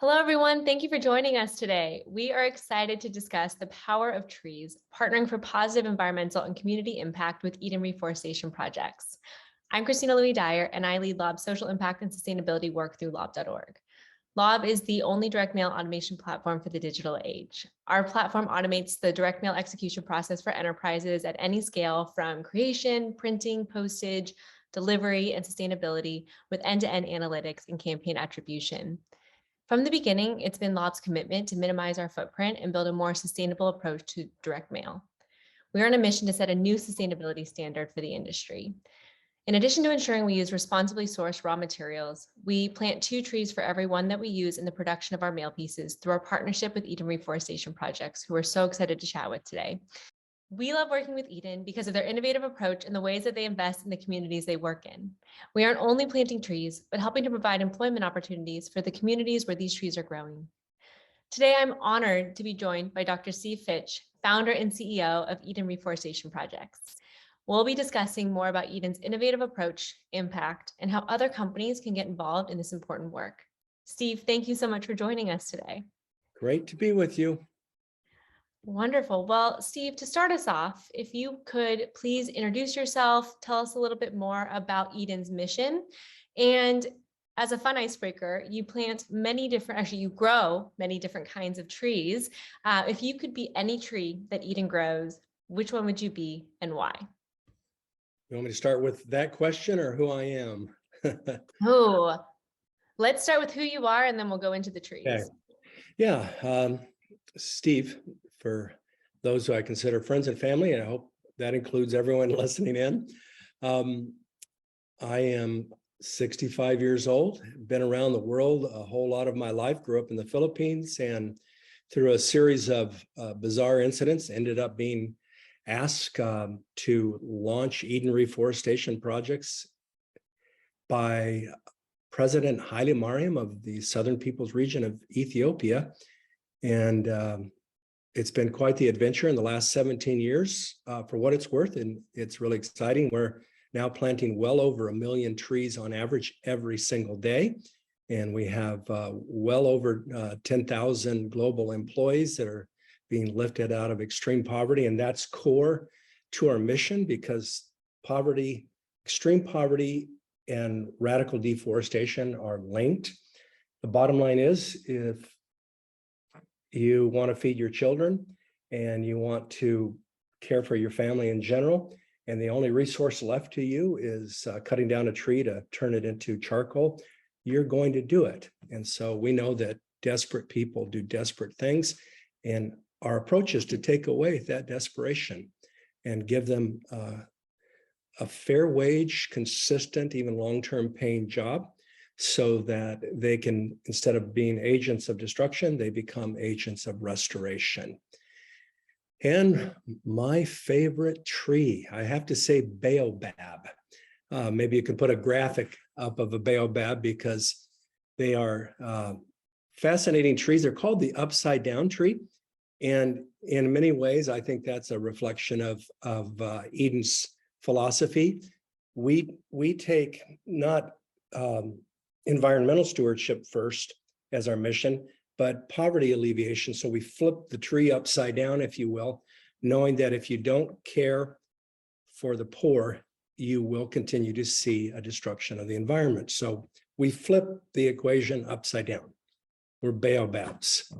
Hello, everyone. Thank you for joining us today. We are excited to discuss the power of trees, partnering for positive environmental and community impact with Eden reforestation projects. I'm Christina Louis Dyer, and I lead LOB's social impact and sustainability work through lob.org. Lob is the only direct mail automation platform for the digital age. Our platform automates the direct mail execution process for enterprises at any scale, from creation, printing, postage, delivery, and sustainability, with end-to-end analytics and campaign attribution. From the beginning, it's been Lob's commitment to minimize our footprint and build a more sustainable approach to direct mail. We are on a mission to set a new sustainability standard for the industry. In addition to ensuring we use responsibly sourced raw materials, we plant 2 trees for every one that we use in the production of our mail pieces through our partnership with Eden Reforestation Projects, who we're so excited to chat with today. We love working with Eden because of their innovative approach and the ways that they invest in the communities they work in. We aren't only planting trees, but helping to provide employment opportunities for the communities where these trees are growing. Today, I'm honored to be joined by Dr. Steve Fitch, founder and CEO of Eden Reforestation Projects. We'll be discussing more about Eden's innovative approach, impact, and how other companies can get involved in this important work. Steve, thank you so much for joining us today. Great to be with you. Wonderful. Well, Steve, to start us off, if you could please introduce yourself, tell us a little bit more about Eden's mission. And as a fun icebreaker, you plant many different, actually you grow many different kinds of trees. If you could be any tree that Eden grows, which one would you be and why? You want me to start with that question or who I am? Oh, let's start with who you are and then we'll go into the trees. Okay. Yeah, Steve, for those who I consider friends and family, and I hope that includes everyone listening in. I am 65 years old, been around the world a whole lot of my life, grew up in the Philippines, and through a series of bizarre incidents, ended up being asked to launch Eden Reforestation Projects by President Haile Mariam of the Southern Peoples Region of Ethiopia. And it's been quite the adventure in the last 17 years for what it's worth. And it's really exciting. We're now planting well over 1 million trees on average every single day. And we have well over 10,000 global employees that are being lifted out of extreme poverty. And that's core to our mission, because poverty, extreme poverty, and radical deforestation are linked. The bottom line is, if you want to feed your children and you want to care for your family in general, and the only resource left to you is cutting down a tree to turn it into charcoal, you're going to do it. And so we know that desperate people do desperate things, and our approach is to take away that desperation and give them a fair wage, consistent, even long-term paying job, so that they can, instead of being agents of destruction, they become agents of restoration. And my favorite tree, I have to say baobab. Maybe you can put a graphic up of a baobab, because they are fascinating trees. They're called the upside down tree. And in many ways, I think that's a reflection of Eden's philosophy. We take not environmental stewardship first as our mission, but poverty alleviation. So we flip the tree upside down, if you will, knowing that if you don't care for the poor, you will continue to see a destruction of the environment. So we flip the equation upside down. We're baobabs.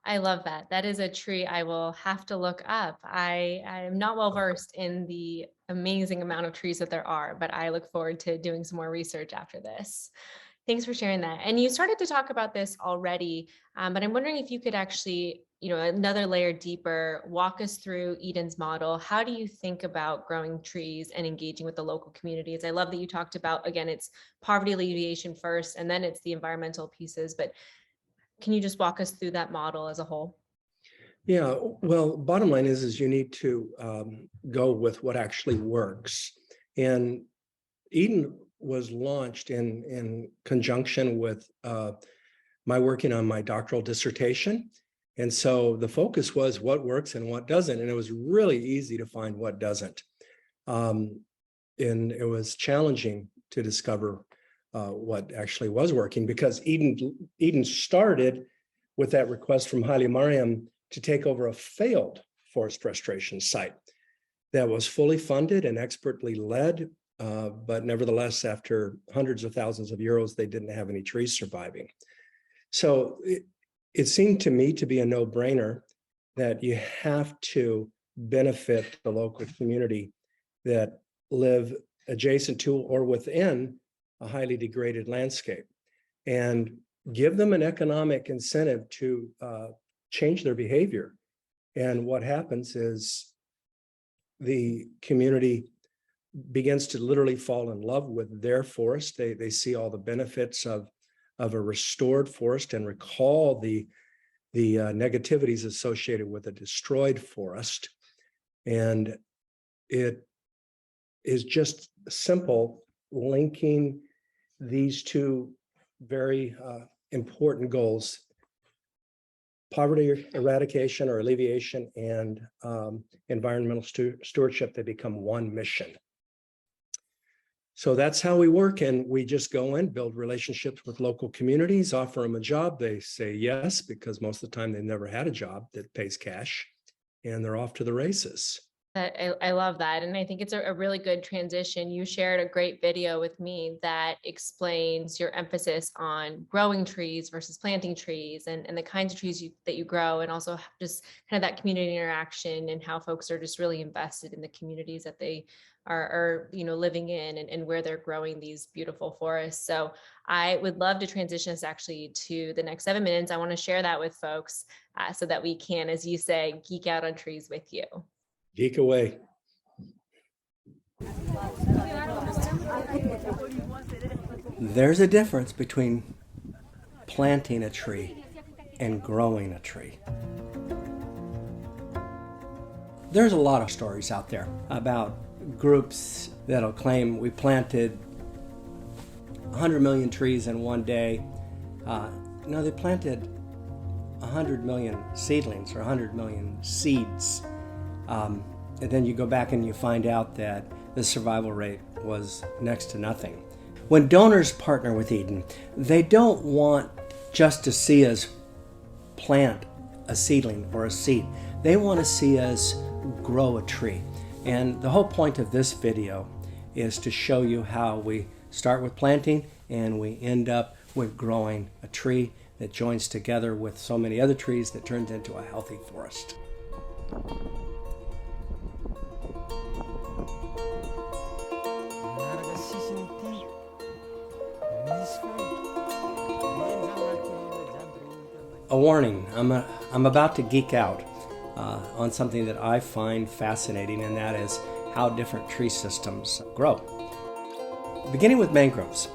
I love that. That is a tree I will have to look up. I am not well versed in the amazing amount of trees that there are, but I look forward to doing some more research after this. Thanks for sharing that. And you started to talk about this already, but I'm wondering if you could actually, another layer deeper, walk us through Eden's model. How do you think about growing trees and engaging with the local communities? I love that you talked about, again, it's poverty alleviation first, and then it's the environmental pieces, but can you just walk us through that model as a whole? Yeah, well, bottom line is you need to go with what actually works. And Eden was launched in conjunction with my working on my doctoral dissertation. And so the focus was what works and what doesn't. And it was really easy to find what doesn't. And it was challenging to discover what actually was working, because Eden started with that request from Haile Mariam to take over a failed forest restoration site that was fully funded and expertly led. But nevertheless, after hundreds of thousands of euros, they didn't have any trees surviving. So it seemed to me to be a no-brainer that you have to benefit the local community that live adjacent to or within a highly degraded landscape, and give them an economic incentive to change their behavior. And what happens is the community begins to literally fall in love with their forest. They see all the benefits of a restored forest and recall the negativities associated with a destroyed forest. And it is just simple, linking these two very important goals: poverty eradication or alleviation and environmental stewardship. They become one mission. So that's how we work. And we just go in, build relationships with local communities, offer them a job. They say yes, because most of the time they've never had a job that pays cash, and they're off to the races. I love that. And I think it's a really good transition. You shared a great video with me that explains your emphasis on growing trees versus planting trees, and the kinds of trees that you grow, and also just kind of that community interaction and how folks are just really invested in the communities that they are living in, and where they're growing these beautiful forests. So I would love to transition us actually to the next 7 minutes. I want to share that with folks so that we can, as you say, geek out on trees with you. Geek away. There's a difference between planting a tree and growing a tree. There's a lot of stories out there about groups that'll claim we planted 100 million trees in one day. No, they planted 100 million seedlings or 100 million seeds. And then you go back and you find out that the survival rate was next to nothing. When donors partner with Eden, they don't want just to see us plant a seedling or a seed. They want to see us grow a tree. And the whole point of this video is to show you how we start with planting and we end up with growing a tree that joins together with so many other trees that turns into a healthy forest. A warning, I'm about to geek out on something that I find fascinating, and that is how different tree systems grow. Beginning with mangroves.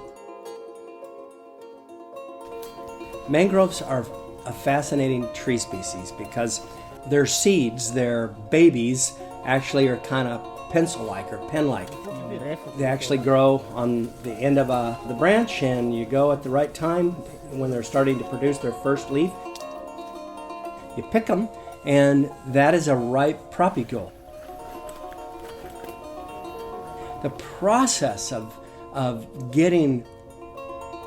Mangroves are a fascinating tree species because their seeds, their babies, actually are kind of pencil-like or pen-like. They actually grow on the end of the branch, and you go at the right time when they're starting to produce their first leaf. You pick them, and that is a ripe propagule. The process of getting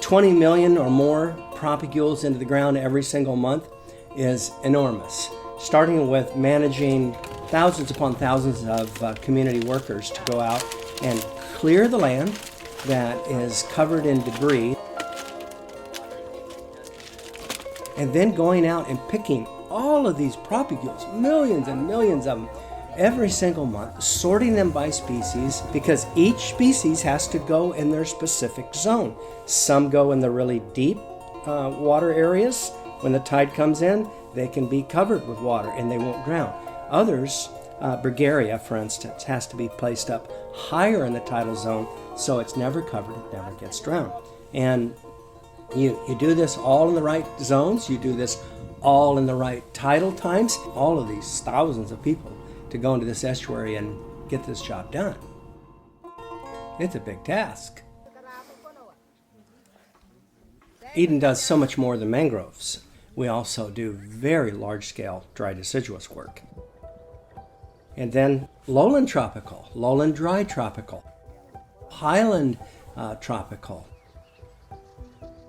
20 million or more propagules into the ground every single month is enormous, starting with managing thousands upon thousands of community workers to go out and clear the land that is covered in debris, and then going out and picking all of these propagules, millions and millions of them, every single month, sorting them by species, because each species has to go in their specific zone. Some go in the really deep water areas. When the tide comes in, they can be covered with water and they won't drown. Others, Bergaria, for instance, has to be placed up higher in the tidal zone, so it's never covered, it never gets drowned. And you do this all in the right zones, you do this all in the right tidal times, all of these thousands of people to go into this estuary and get this job done. It's a big task. Eden does so much more than mangroves. We also do very large-scale dry deciduous work. And then lowland tropical, lowland dry tropical, highland tropical,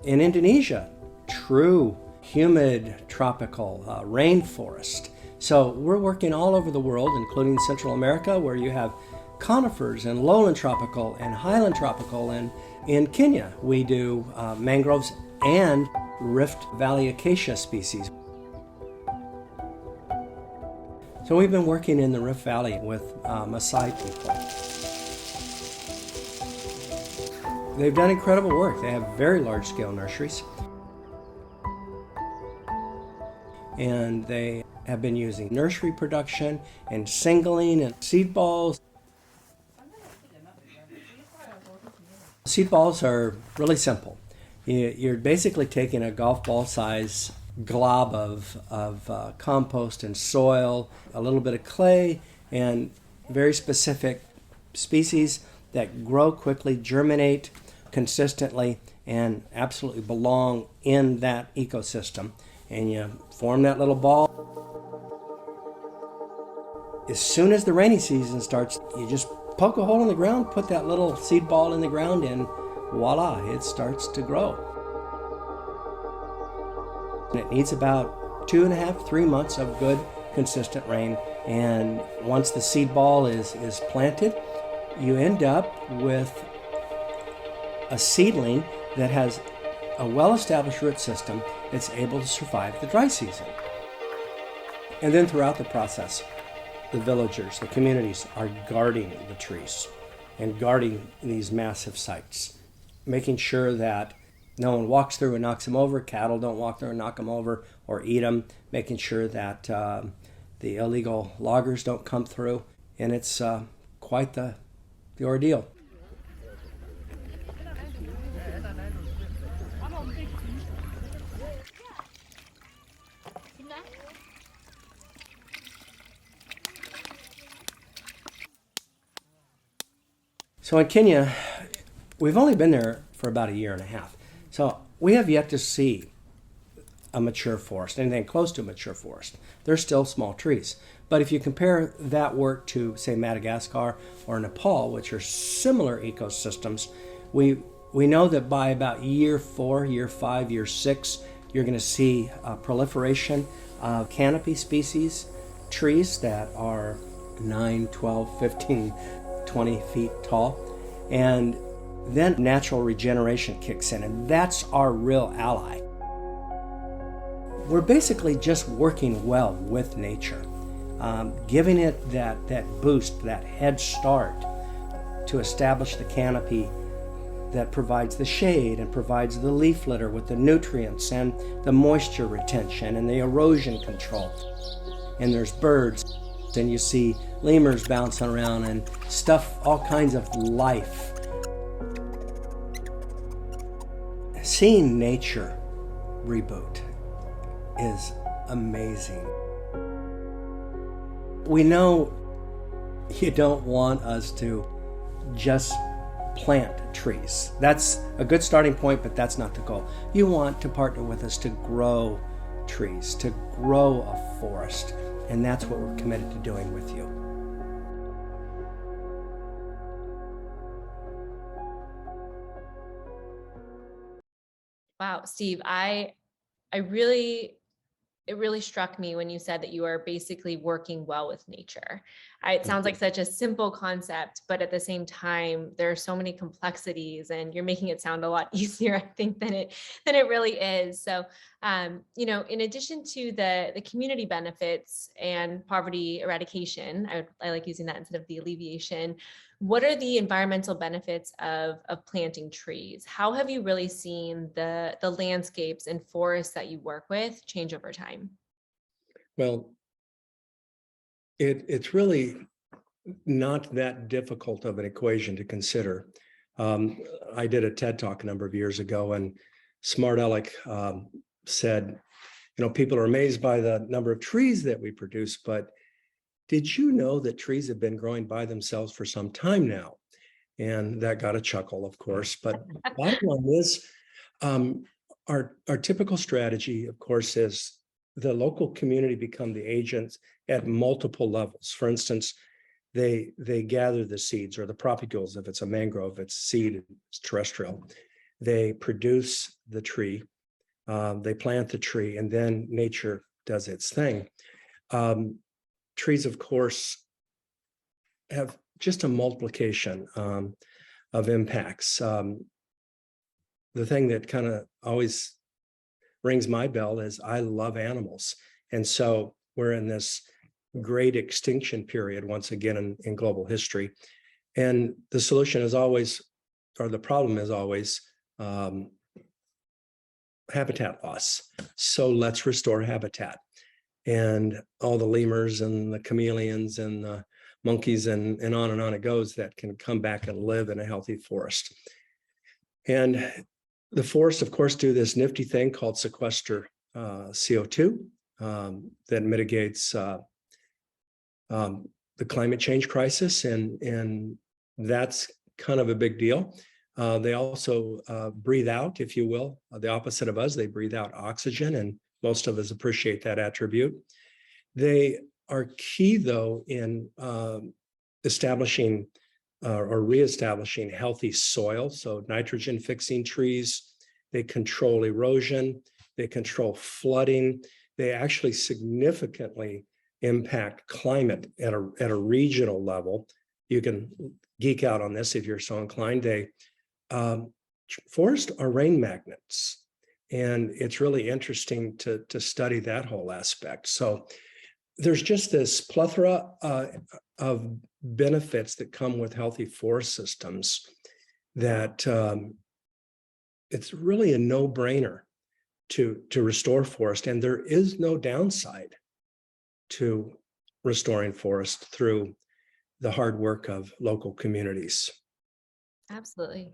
In Indonesia, true humid tropical rainforest. So we're working all over the world, including Central America, where you have conifers and lowland tropical and highland tropical. And in Kenya, we do mangroves and Rift Valley acacia species. So we've been working in the Rift Valley with Maasai people. They've done incredible work. They have very large-scale nurseries. And they have been using nursery production and singling and seed balls. Seed balls are really simple. You're basically taking a golf ball size glob of compost and soil, a little bit of clay, and very specific species that grow quickly, germinate consistently, and absolutely belong in that ecosystem. And you form that little ball. As soon as the rainy season starts, you just poke a hole in the ground, put that little seed ball in the ground, and voila, it starts to grow. And it needs about 2.5, 3 months of good, consistent rain. And once the seed ball is planted, you end up with a seedling that has a well-established root system that's able to survive the dry season. And then throughout the process, the villagers, the communities are guarding the trees and guarding these massive sites, making sure that no one walks through and knocks them over, cattle don't walk through and knock them over or eat them, making sure that the illegal loggers don't come through. And it's quite the ordeal. So in Kenya, we've only been there for about 1.5 years. So we have yet to see a mature forest, anything close to a mature forest. They're still small trees. But if you compare that work to, say, Madagascar or Nepal, which are similar ecosystems, we know that by about year 4, year 5, year 6, you're going to see a proliferation of canopy species, trees that are 9, 12, 15, 20 feet tall. And then natural regeneration kicks in, and that's our real ally. We're basically just working well with nature, giving it that boost, that head start to establish the canopy that provides the shade and provides the leaf litter with the nutrients and the moisture retention and the erosion control. And there's birds, and you see lemurs bouncing around and stuff, all kinds of life. Seeing nature reboot is amazing. We know you don't want us to just plant trees. That's a good starting point, but that's not the goal. You want to partner with us to grow trees, to grow a forest, and that's what we're committed to doing with you. Wow, Steve, it really struck me when you said that you are basically working well with nature. It sounds like such a simple concept, but at the same time, there are so many complexities, and you're making it sound a lot easier, I think, than it really is. So, in addition to the community benefits and poverty eradication, I like using that instead of the alleviation. What are the environmental benefits of planting trees? How have you really seen the landscapes and forests that you work with change over time? Well, it's really not that difficult of an equation to consider. I did a TED Talk a number of years ago, and Smart Alec said, people are amazed by the number of trees that we produce, but did you know that trees have been growing by themselves for some time now? And that got a chuckle, of course. But bottom line is, our typical strategy, of course, is the local community become the agents at multiple levels. For instance, they gather the seeds or the propagules. If it's a mangrove, it's seed, it's terrestrial. They produce the tree, they plant the tree, and then nature does its thing. Trees, of course, have just a multiplication of impacts. The thing that kind of always rings my bell is I love animals. And so we're in this great extinction period once again in global history. And the solution is always, or the problem is always, habitat loss. So let's restore habitat. And all the lemurs and the chameleons and the monkeys and on it goes that can come back and live in a healthy forest. And the forests, of course, do this nifty thing called sequester CO2 that mitigates the climate change crisis. And that's kind of a big deal. They also breathe out, if you will, the opposite of us. They breathe out oxygen, and most of us appreciate that attribute. They are key, though, in establishing or reestablishing healthy soil. So nitrogen fixing trees, they control erosion, they control flooding. They actually significantly impact climate at a regional level. You can geek out on this if you're so inclined. Forests are rain magnets, and it's really interesting to study that whole aspect. So there's just this plethora of benefits that come with healthy forest systems that it's really a no-brainer to restore forest. And there is no downside to restoring forest through the hard work of local communities. Absolutely.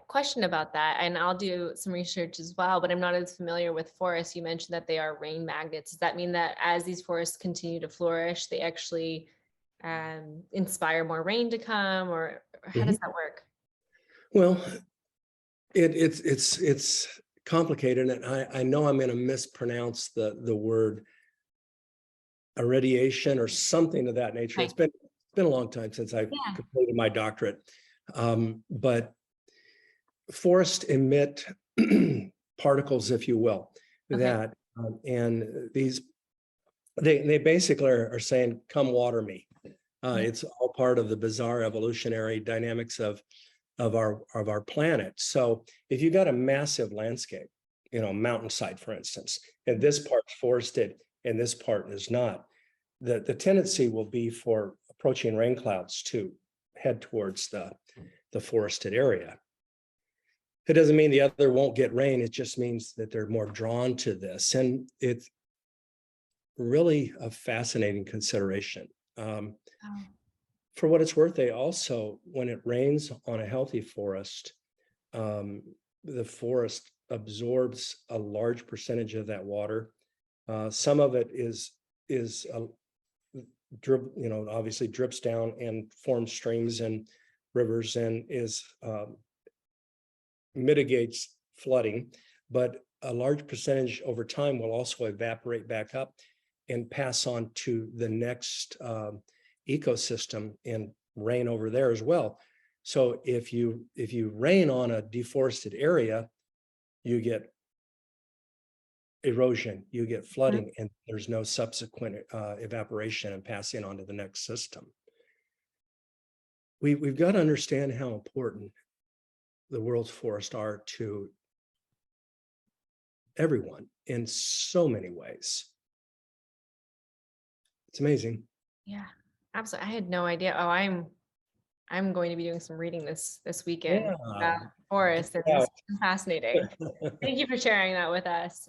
Question about that, and I'll do some research as well, but I'm not as familiar with forests. You mentioned that they are rain magnets. Does that mean that as these forests continue to flourish, they actually inspire more rain to come, or how does that work? Well, it's complicated, and I know I'm going to mispronounce the word irradiation or something of that nature. Right. It's been a long time since I completed my doctorate, but forests emit particles, if you will, that and these they basically are saying, "Come water me." It's all part of the bizarre evolutionary dynamics of our planet. So if you got a massive landscape, mountainside, for instance, and this part's forested and this part is not, the tendency will be for approaching rain clouds to head towards the forested area. It doesn't mean the other won't get rain. It just means that they're more drawn to this. And it's really a fascinating consideration. For what it's worth, they also, when it rains on a healthy forest, the forest absorbs a large percentage of that water. Some of it is obviously drips down and forms streams and rivers and mitigates flooding, but a large percentage over time will also evaporate back up and pass on to the next ecosystem and rain over there as well. So if you rain on a deforested area, you get erosion, you get flooding, and there's no subsequent evaporation and passing on to the next system. We've got to understand how important the world's forests are to everyone in so many ways. It's amazing. Yeah, absolutely. I had no idea. Oh, I'm going to be doing some reading this weekend about forests, and it's fascinating. Thank you for sharing that with us.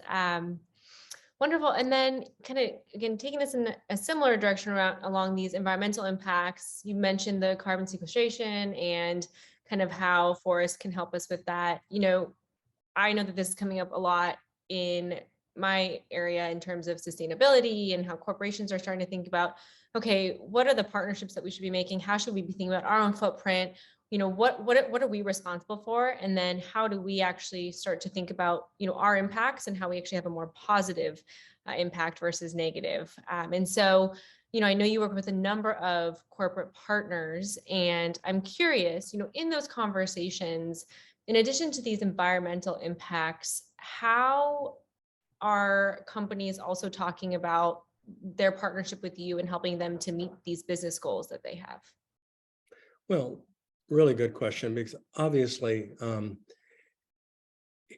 Wonderful. And then kind of, again, taking this in a similar direction along these environmental impacts, you mentioned the carbon sequestration and kind of how forests can help us with that. I know that this is coming up a lot in my area in terms of sustainability and how corporations are starting to think about, okay, what are the partnerships that we should be making? How should we be thinking about our own footprint? What are we responsible for? And then how do we actually start to think about, our impacts and how we actually have a more positive impact versus negative. And so, I know you work with a number of corporate partners, and I'm curious, in those conversations, in addition to these environmental impacts, how are companies also talking about their partnership with you and helping them to meet these business goals that they have? Well, really good question, because obviously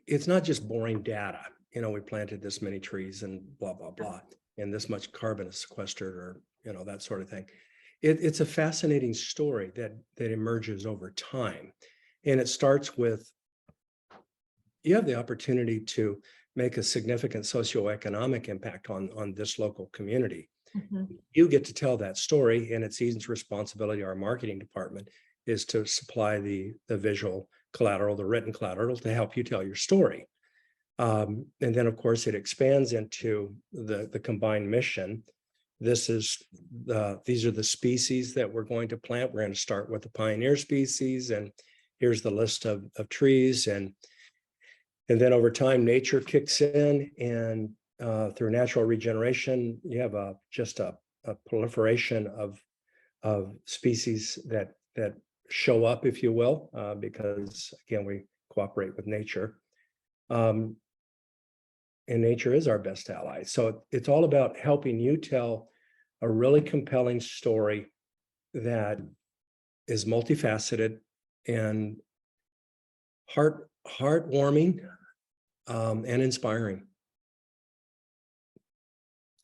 it's not just boring data. We planted this many trees and blah, blah, blah, and this much carbon is sequestered, or, that sort of thing. It's a fascinating story that emerges over time. And it starts with, you have the opportunity to make a significant socioeconomic impact on this local community. You get to tell that story, and it's Eden's responsibility, our marketing department, is to supply the visual collateral, the written collateral, to help you tell your story. And then, of course, it expands into the combined mission. These are the species that we're going to plant. We're going to start with the pioneer species, and here's the list of trees. And then over time, nature kicks in, and through natural regeneration, you have just a proliferation of species that show up, if you will, because again, we cooperate with nature. And nature is our best ally. So it's all about helping you tell a really compelling story that is multifaceted and heartwarming and inspiring.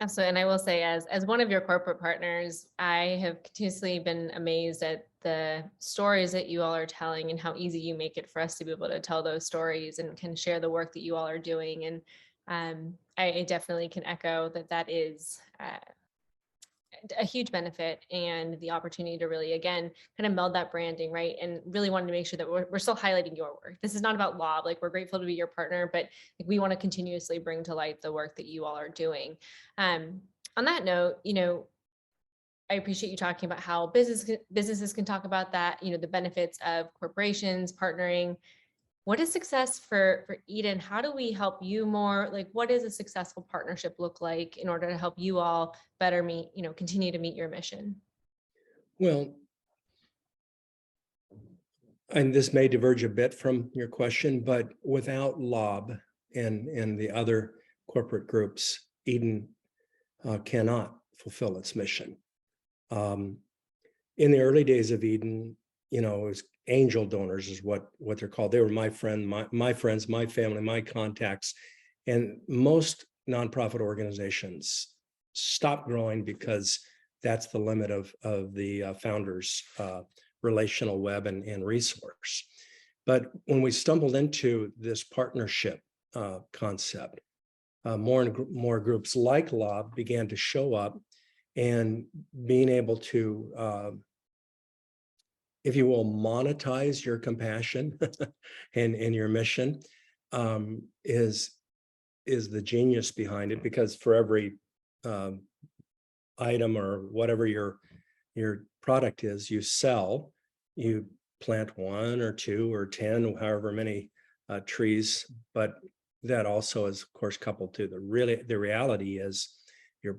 Absolutely. And I will say, as one of your corporate partners, I have continuously been amazed at the stories that you all are telling and how easy you make it for us to be able to tell those stories and can share the work that you all are doing. And I definitely can echo that is a huge benefit, and the opportunity to really, again, kind of meld that branding, right? And really wanted to make sure that we're still highlighting your work. This is not about Lob. Like, we're grateful to be your partner, but we want to continuously bring to light the work that you all are doing. On that note, I appreciate you talking about how businesses can talk about that, the benefits of corporations partnering. What is success for Eden? How do we help you more? Like, what does a successful partnership look like in order to help you all better meet, continue to meet your mission? Well, and this may diverge a bit from your question, but without Lob and the other corporate groups, Eden cannot fulfill its mission. In the early days of Eden, it was angel donors is what they're called. They were my friends, my family, my contacts. And most nonprofit organizations stop growing because that's the limit of the founders' relational web and resource. But when we stumbled into this partnership concept, more and more groups like Lob began to show up, and being able to if you will, monetize your compassion and your mission is the genius behind it. Because for every item or whatever your product is you sell, you plant 1 or 2 or 10, however many trees. But that also is, of course, coupled to the reality is you're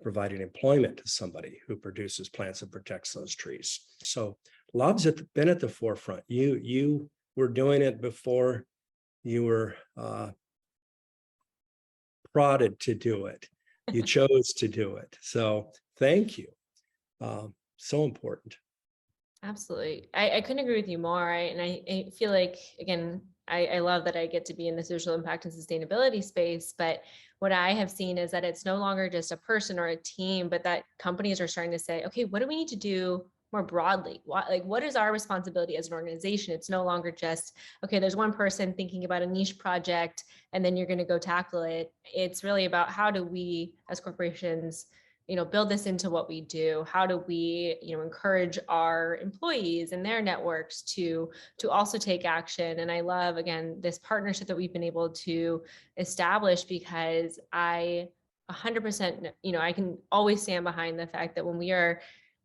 providing employment to somebody who produces plants and protects those trees. So Lob's been at the forefront. You were doing it before you were prodded to do it. You chose to do it. So thank you. So important. Absolutely. I couldn't agree with you more. And I feel like, again, I love that I get to be in the social impact and sustainability space. But what I have seen is that it's no longer just a person or a team, but that companies are starting to say, okay, what do we need to do more broadly? What is our responsibility as an organization? It's no longer just, okay, there's one person thinking about a niche project and then you're going to go tackle it. It's really about, how do we as corporations build this into what we do? How do we, encourage our employees and their networks to also take action? And I love, again, this partnership that we've been able to establish, because I 100%, I can always stand behind the fact that when we are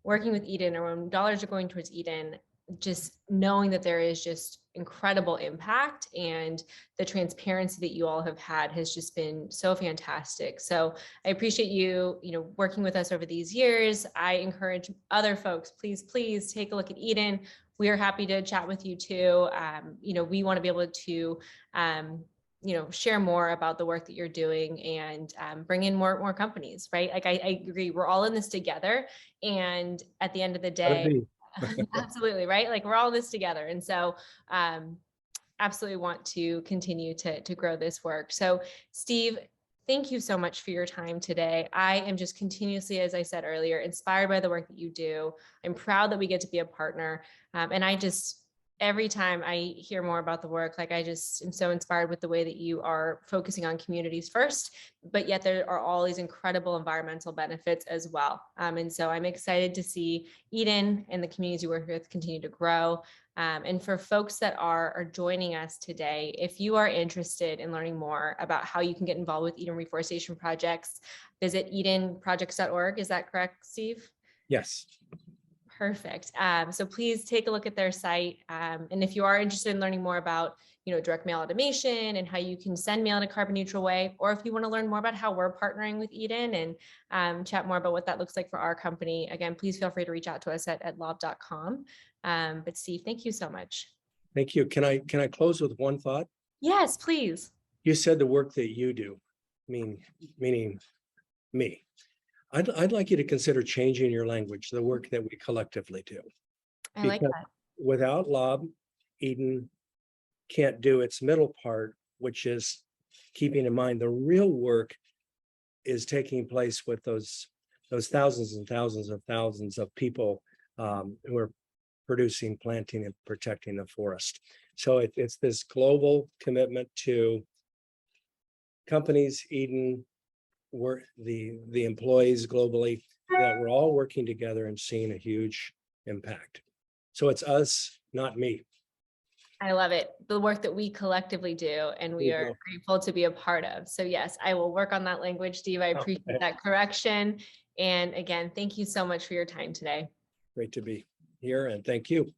working with Eden, or when dollars are going towards Eden, just knowing that there is just incredible impact, and the transparency that you all have had has just been so fantastic. So I appreciate you, working with us over these years. I encourage other folks, please take a look at Eden, we are happy to chat with you too. We want to be able to share more about the work that you're doing and bring in more companies, right? Like I agree, we're all in this together. And at the end of the Gotta day, be. absolutely, right? Like we're all in this together. And so absolutely want to continue to grow this work. So Steve, thank you so much for your time today. I am just continuously, as I said earlier, inspired by the work that you do. I'm proud that we get to be a partner. And every time I hear more about the work, like I just am so inspired with the way that you are focusing on communities first, but yet there are all these incredible environmental benefits as well. And so I'm excited to see Eden and the communities you work with continue to grow. And for folks that are joining us today, if you are interested in learning more about how you can get involved with Eden reforestation projects, visit edenprojects.org. Is that correct, Steve? Yes. Perfect. So please take a look at their site. And if you are interested in learning more about, direct mail automation and how you can send mail in a carbon neutral way, or if you want to learn more about how we're partnering with Eden and chat more about what that looks like for our company, again, please feel free to reach out to us at lob.com. But Steve, thank you so much. Thank you. Can I close with one thought? Yes, please. You said the work that you do, meaning me. I'd like you to consider changing your language, the work that we collectively do. I like Because that. without Lob, Eden can't do its middle part, which is keeping in mind the real work is taking place with those thousands and thousands of people who are producing, planting, and protecting the forest. So it's this global commitment to companies, Eden, the employees globally, that we're all working together and seeing a huge impact. So it's us, not me. I love it. The work that we collectively do and we are grateful to be a part of. So yes, I will work on that language, Steve. I appreciate that correction. And again, thank you so much for your time today. Great to be here and thank you.